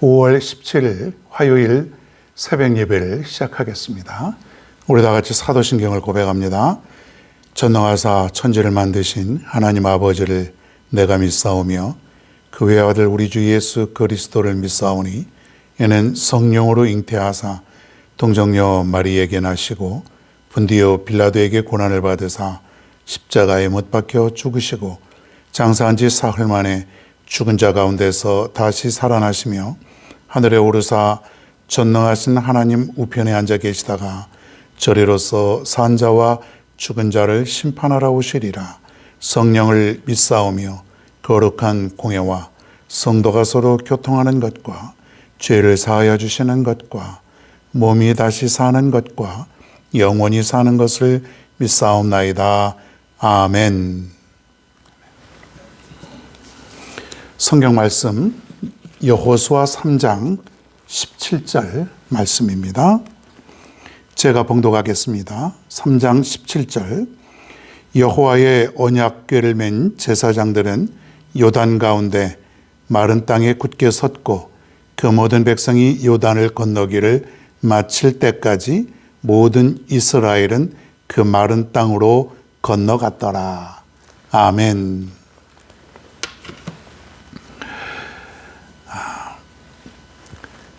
5월 17일 화요일 새벽 예배를 시작하겠습니다. 우리 다 같이 사도신경을 고백합니다. 전능하사 천지를 만드신 하나님 아버지를 내가 믿사오며 그 외아들 우리 주 예수 그리스도를 믿사오니 이는 성령으로 잉태하사 동정녀 마리에게 나시고 분디오 빌라도에게 고난을 받으사 십자가에 못 박혀 죽으시고 장사한 지 사흘 만에 죽은 자 가운데서 다시 살아나시며 하늘에 오르사 전능하신 하나님 우편에 앉아 계시다가 저리로서 산 자와 죽은 자를 심판하러 오시리라. 성령을 믿사오며 거룩한 공예와 성도가 서로 교통하는 것과 죄를 사하여 주시는 것과 몸이 다시 사는 것과 영원히 사는 것을 믿사옵나이다. 아멘. 성경 말씀 여호수아 3장 17절 말씀입니다. 제가 봉독하겠습니다. 3장 17절. 여호와의 언약궤를 맨 제사장들은 요단 가운데 마른 땅에 굳게 섰고 그 모든 백성이 요단을 건너기를 마칠 때까지 모든 이스라엘은 그 마른 땅으로 건너갔더라. 아멘.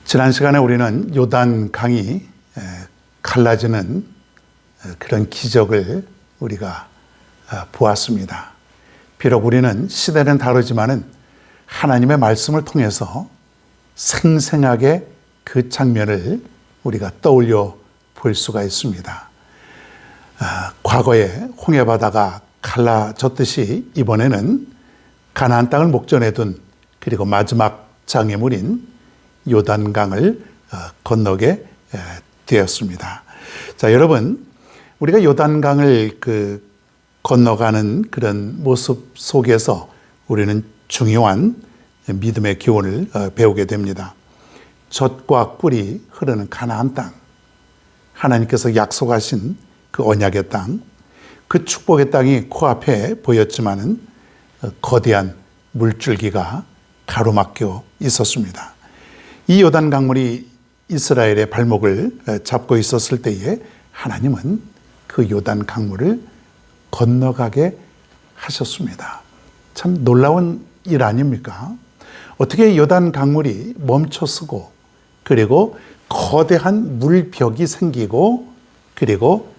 지난 시간에 우리는 요단 강이 갈라지는 그런 기적을 우리가 보았습니다. 비록 우리는 시대는 다르지만은 하나님의 말씀을 통해서 생생하게 그 장면을 우리가 떠올려 볼 수가 있습니다. 과거에 홍해바다가 갈라졌듯이 이번에는 가나안 땅을 목전에 둔 그리고 마지막 장애물인 요단강을 건너게 되었습니다. 자, 여러분, 우리가 요단강을 건너가는 그런 모습 속에서 우리는 중요한 믿음의 교훈을 배우게 됩니다. 젖과 꿀이 흐르는 가나안 땅, 하나님께서 약속하신 그 언약의 땅, 그 축복의 땅이 코앞에 보였지만은 거대한 물줄기가 가로막혀 있었습니다. 이 요단 강물이 이스라엘의 발목을 잡고 있었을 때에 하나님은 그 요단 강물을 건너가게 하셨습니다. 참 놀라운 일 아닙니까? 어떻게 요단 강물이 멈춰서고 그리고 거대한 물벽이 생기고 그리고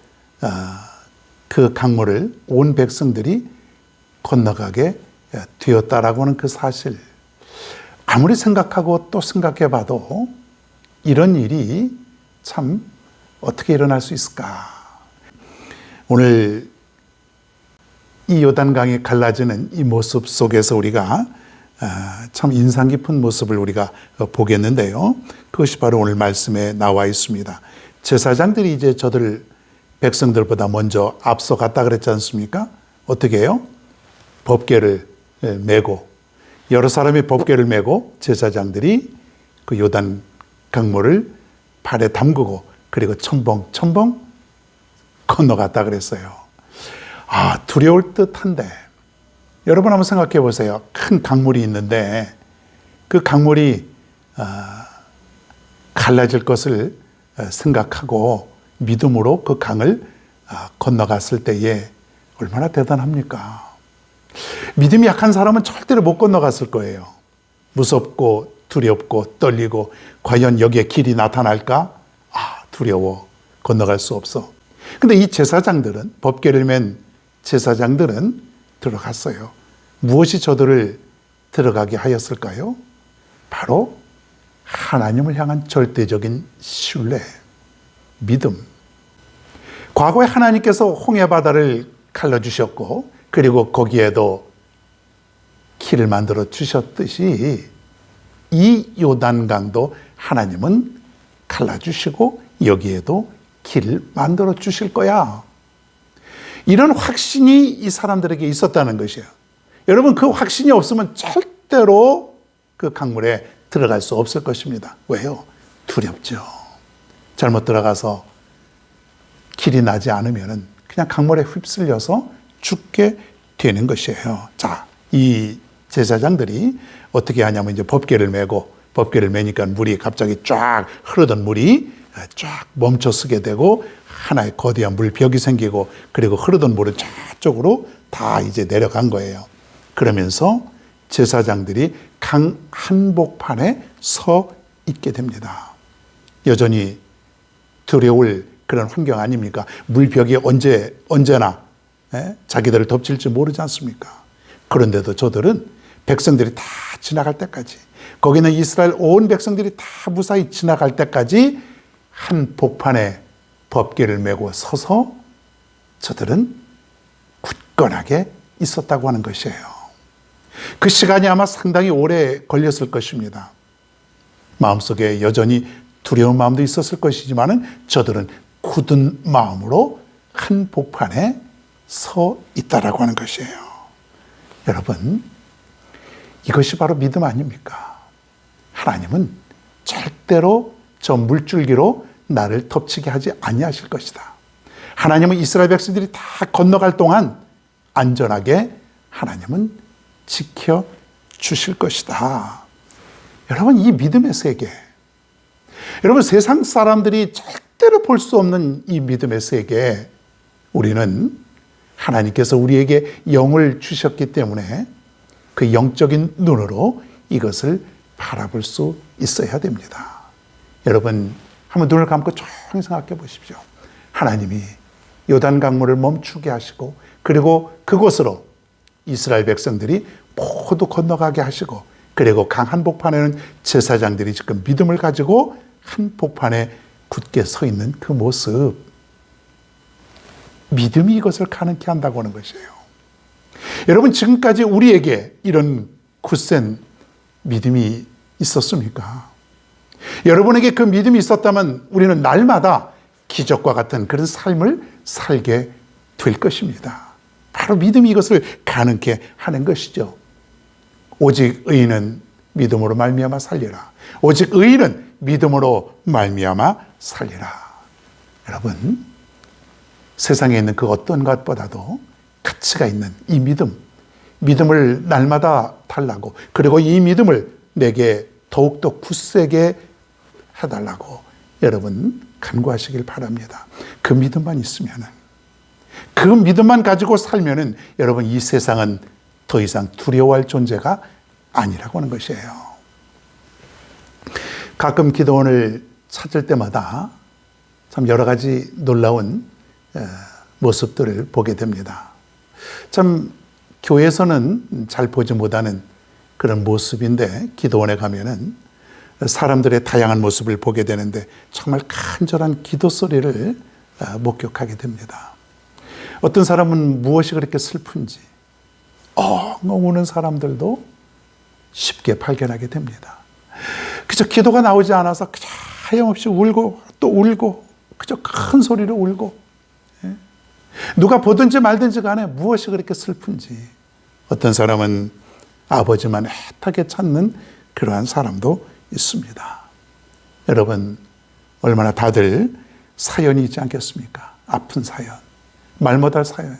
그 강물을 온 백성들이 건너가게 되었다라고 하는 그 사실, 아무리 생각하고 또 생각해 봐도 이런 일이 참 어떻게 일어날 수 있을까? 오늘 이 요단강이 갈라지는 이 모습 속에서 우리가 참 인상 깊은 모습을 우리가 보겠는데요. 그것이 바로 오늘 말씀에 나와 있습니다. 제사장들이 이제 저들 백성들보다 먼저 앞서갔다 그랬지 않습니까? 어떻게 해요? 법궤를 메고 여러 사람이 법궤를 메고 제사장들이 그 요단 강물을 발에 담그고 그리고 첨벙 건너갔다 그랬어요. 두려울 듯한데 여러분 한번 생각해 보세요. 큰 강물이 있는데 그 강물이 갈라질 것을 생각하고 믿음으로 그 강을 건너갔을 때에 얼마나 대단합니까? 믿음이 약한 사람은 절대로 못 건너갔을 거예요. 무섭고 두렵고 떨리고 과연 여기에 길이 나타날까? 두려워. 건너갈 수 없어. 근데 이 제사장들은, 법궤를 맨 제사장들은 들어갔어요. 무엇이 저들을 들어가게 하였을까요? 바로 하나님을 향한 절대적인 신뢰, 믿음. 과거에 하나님께서 홍해바다를 갈라주셨고 그리고 거기에도 길을 만들어 주셨듯이 이 요단강도 하나님은 갈라주시고 여기에도 길을 만들어 주실 거야. 이런 확신이 이 사람들에게 있었다는 것이에요. 여러분, 그 확신이 없으면 절대로 그 강물에 들어갈 수 없을 것입니다. 왜요? 두렵죠. 잘못 들어가서 길이 나지 않으면 그냥 강물에 휩쓸려서 죽게 되는 것이에요. 자, 이 제사장들이 어떻게 하냐면 이제 법궤를 메고 법궤를 매니까 물이 갑자기 쫙 흐르던 물이 쫙 멈춰 서게 되고 하나의 거대한 물벽이 생기고 그리고 흐르던 물은 저쪽으로 다 이제 내려간 거예요. 그러면서 제사장들이 강 한복판에 서 있게 됩니다. 여전히 두려울 그런 환경 아닙니까? 물벽이 언제나 자기들을 덮칠지 모르지 않습니까? 그런데도 저들은 백성들이 다 지나갈 때까지, 거기는 이스라엘 온 백성들이 다 무사히 지나갈 때까지 한 복판에 법궤를 메고 서서 저들은 굳건하게 있었다고 하는 것이에요. 그 시간이 아마 상당히 오래 걸렸을 것입니다. 마음속에 여전히 두려운 마음도 있었을 것이지만 저들은 굳은 마음으로 한 복판에 서 있다라고 하는 것이에요. 여러분, 이것이 바로 믿음 아닙니까? 하나님은 절대로 저 물줄기로 나를 덮치게 하지 아니하실 것이다. 하나님은 이스라엘 백성들이 다 건너갈 동안 안전하게 하나님은 지켜주실 것이다. 여러분, 이 믿음의 세계, 여러분, 세상 사람들이 절대로 볼 수 없는 이 믿음의 세계, 우리는 하나님께서 우리에게 영을 주셨기 때문에 그 영적인 눈으로 이것을 바라볼 수 있어야 됩니다. 여러분, 한번 눈을 감고 조용히 생각해 보십시오. 하나님이 요단 강물을 멈추게 하시고 그리고 그곳으로 이스라엘 백성들이 모두 건너가게 하시고 그리고 강 한복판에는 제사장들이 지금 믿음을 가지고 한복판에 굳게 서 있는 그 모습, 믿음이 이것을 가능케 한다고 하는 것이에요. 여러분, 지금까지 우리에게 이런 굳센 믿음이 있었습니까? 여러분에게 그 믿음이 있었다면 우리는 날마다 기적과 같은 그런 삶을 살게 될 것입니다. 바로 믿음이 이것을 가능케 하는 것이죠. 오직 의인은 믿음으로 말미암아 살리라. 오직 의인은 믿음으로 말미암아 살리라. 여러분, 세상에 있는 그 어떤 것보다도 가치가 있는 이 믿음을 날마다 달라고, 그리고 이 믿음을 내게 더욱더 굳세게 해달라고 여러분 간구하시길 바랍니다. 그 믿음만 있으면은, 그 믿음만 가지고 살면은 여러분 이 세상은 더 이상 두려워할 존재가 아니라고 하는 것이에요. 가끔 기도원을 찾을 때마다 참 여러 가지 놀라운 모습들을 보게 됩니다. 참 교회에서는 잘 보지 못하는 그런 모습인데 기도원에 가면은 사람들의 다양한 모습을 보게 되는데 정말 간절한 기도 소리를 목격하게 됩니다. 어떤 사람은 무엇이 그렇게 슬픈지 우는 사람들도 쉽게 발견하게 됩니다. 그저 기도가 나오지 않아서 그저 하염없이 울고 또 울고 그저 큰 소리로 울고, 누가 보든지 말든지 간에 무엇이 그렇게 슬픈지, 어떤 사람은 아버지만 애타게 찾는 그러한 사람도 있습니다. 여러분, 얼마나 다들 사연이 있지 않겠습니까? 아픈 사연, 말 못할 사연,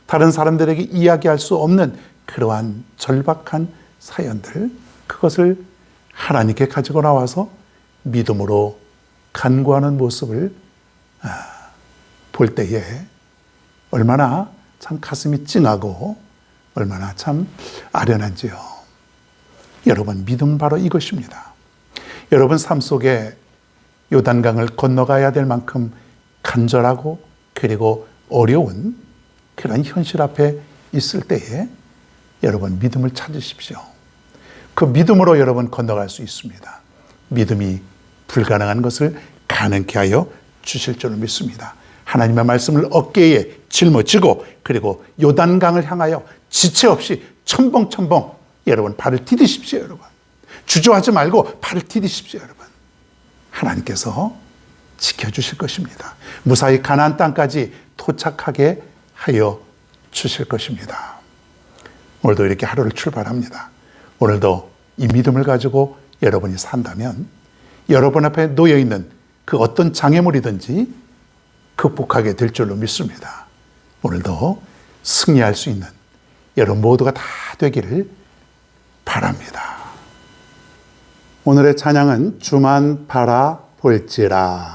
다른 사람들에게 이야기할 수 없는 그러한 절박한 사연들, 그것을 하나님께 가지고 나와서 믿음으로 간구하는 모습을 볼 때에 얼마나 참 가슴이 찡하고 얼마나 참 아련한지요. 여러분, 믿음은 바로 이것입니다. 여러분 삶 속에 요단강을 건너가야 될 만큼 간절하고 그리고 어려운 그런 현실 앞에 있을 때에 여러분 믿음을 찾으십시오. 그 믿음으로 여러분 건너갈 수 있습니다. 믿음이 불가능한 것을 가능케 하여 주실 줄을 믿습니다. 하나님의 말씀을 어깨에 짊어지고 그리고 요단강을 향하여 지체 없이 첨벙첨벙 여러분 발을 디디십시오. 여러분 주저하지 말고 발을 디디십시오. 여러분 하나님께서 지켜주실 것입니다. 무사히 가나안 땅까지 도착하게 하여 주실 것입니다. 오늘도 이렇게 하루를 출발합니다. 오늘도 이 믿음을 가지고 여러분이 산다면 여러분 앞에 놓여있는 그 어떤 장애물이든지 극복하게 될 줄로 믿습니다. 오늘도 승리할 수 있는 여러분 모두가 다 되기를 바랍니다. 오늘의 찬양은 주만 바라볼지라.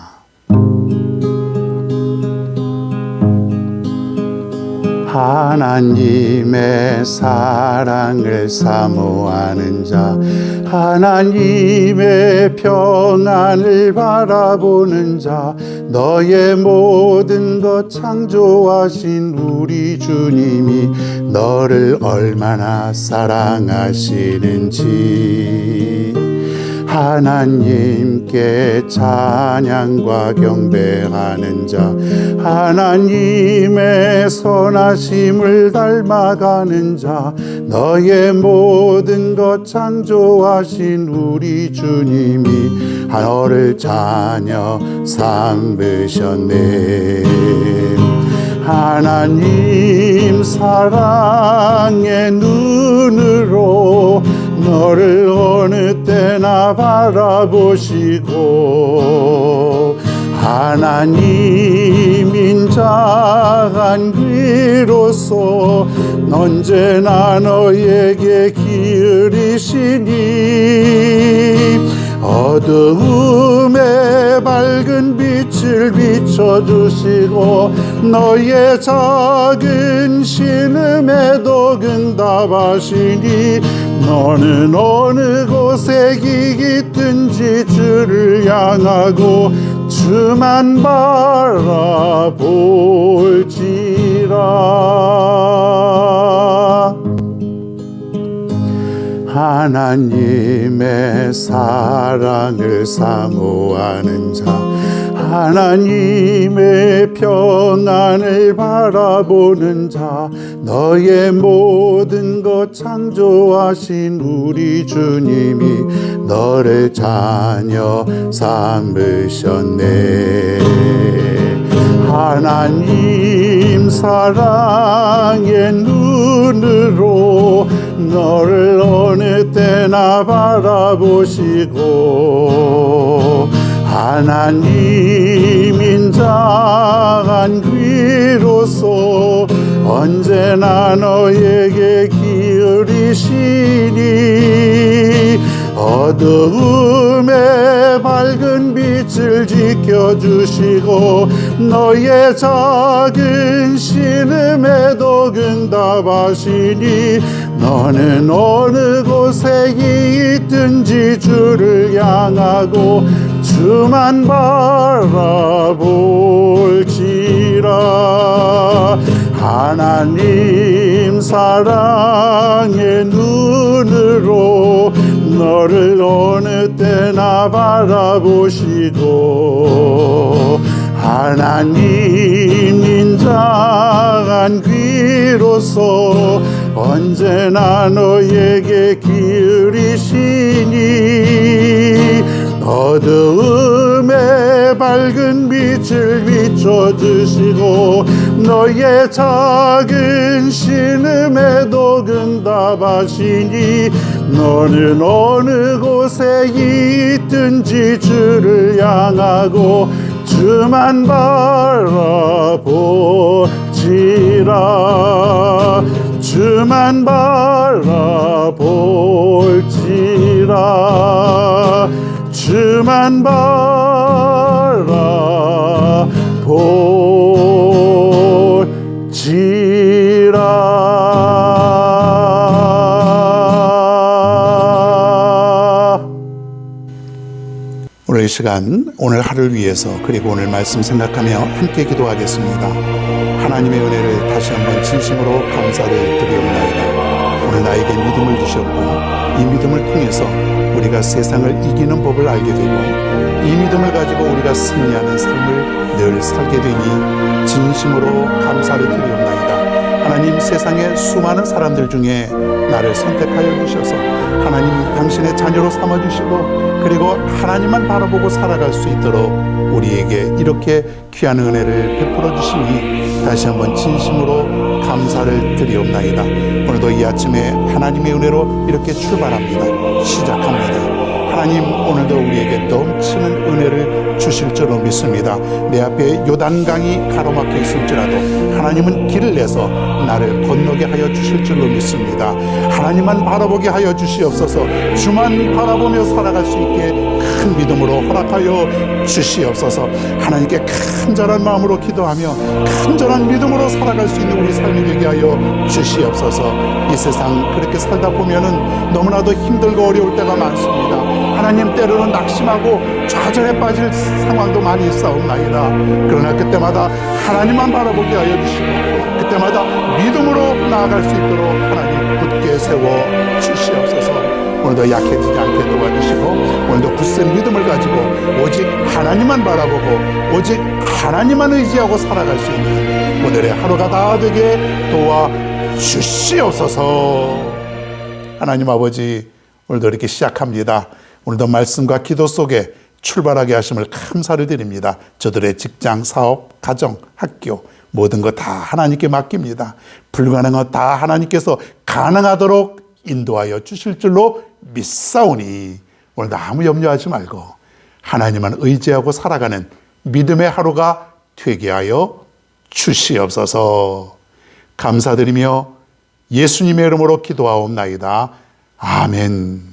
하나님의 사랑을 사모하는 자, 하나님의 평안을 바라보는 자, 너의 모든 것 창조하신 우리 주님이 너를 얼마나 사랑하시는지 하나님께 찬양과 경배하는 자, 하나님의 선하심을 닮아가는 자, 너의 모든 것 창조하신 우리 주님이 너를 자녀 삼으셨네. 하나님 사랑의 눈으로 너를 어느 때나 바라보시고 하나님 인자한 귀로서 언제나 너에게 기울이시니 어두움에 밝은 빛을 비춰주시고 너의 작은 신음에도 응답하시니 너는 어느 곳에 있든지 주를 향하고 주만 바라볼지라. 하나님의 사랑을 사모하는 자, 하나님의 평안을 바라보는 자, 너의 모든 것 창조하신 우리 주님이 너를 자녀 삼으셨네. 하나님 사랑의 눈으로 너를 어느 때나 바라보시고 하나님 인자한 귀로서 언제나 너에게 기울이시니 어두움에 밝은 빛을 지켜주시고 너의 작은 신음에도 응답하시니 너는 어느 곳에 있든지 주를 향하고 주만 바라볼지라. 하나님 사랑의 눈으로 너를 어느 때나 바라보시고 하나님 인자한 귀로서 언제나 너에게 기울이시니 어두움에 밝은 빛을 비춰주시고 너의 작은 신음에도 응답하시니 너는 어느 곳에 있든지 주를 향하고 주만 바라볼지라. 주만 바라볼지라. 주만 바라볼지라. 오늘 이 시간 오늘 하루를 위해서 그리고 오늘 말씀 생각하며 함께 기도하겠습니다. 하나님의 은혜를 다시 한번 진심으로 감사를 드리옵나이다. 오늘 나에게 믿음을 주셨고 이 믿음을 통해서 우리가 세상을 이기는 법을 알게 되고 이 믿음을 가지고 우리가 승리하는 삶을 늘 살게 되니 진심으로 감사를 드리옵나이다. 하나님, 세상의 수많은 사람들 중에 나를 선택하여 주셔서 하나님 당신의 자녀로 삼아주시고 그리고 하나님만 바라보고 살아갈 수 있도록 우리에게 이렇게 귀한 은혜를 베풀어 주시니 다시 한번 진심으로 감사를 드리옵나이다. 오늘도 이 아침에 하나님의 은혜로 이렇게 출발합니다. 시작합니다. 하나님 오늘도 우리에게 넘치는 은혜를 주실 줄로 믿습니다. 내 앞에 요단강이 가로막혀 있을지라도 하나님은 길을 내서 나를 건너게 하여 주실 줄로 믿습니다. 하나님만 바라보게 하여 주시옵소서. 주만 바라보며 살아갈 수 있게 큰 믿음으로 허락하여 주시옵소서. 하나님께 간절한 마음으로 기도하며 간절한 믿음으로 살아갈 수 있는 우리 삶이 되게 하여 주시옵소서. 이 세상 그렇게 살다 보면은 너무나도 힘들고 어려울 때가 많습니다. 하나님, 때로는 낙심하고 좌절에 빠질 상황도 많이 있사옵나이다. 그러나 그때마다 하나님만 바라보게 하여 주시고 그때마다 믿음으로 나아갈 수 있도록 하나님 굳게 세워 주시옵소서. 오늘도 약해지지 않게 도와주시고 오늘도 굳센 믿음을 가지고 오직 하나님만 바라보고 오직 하나님만 의지하고 살아갈 수 있는 오늘의 하루가 다 되게 도와주시옵소서. 하나님 아버지, 오늘도 이렇게 시작합니다. 오늘도 말씀과 기도 속에 출발하게 하심을 감사를 드립니다. 저들의 직장, 사업, 가정, 학교 모든 것 다 하나님께 맡깁니다. 불가능한 것 다 하나님께서 가능하도록 인도하여 주실 줄로 믿사오니 오늘도 아무 염려하지 말고 하나님만 의지하고 살아가는 믿음의 하루가 되게 하여 주시옵소서. 감사드리며 예수님의 이름으로 기도하옵나이다. 아멘.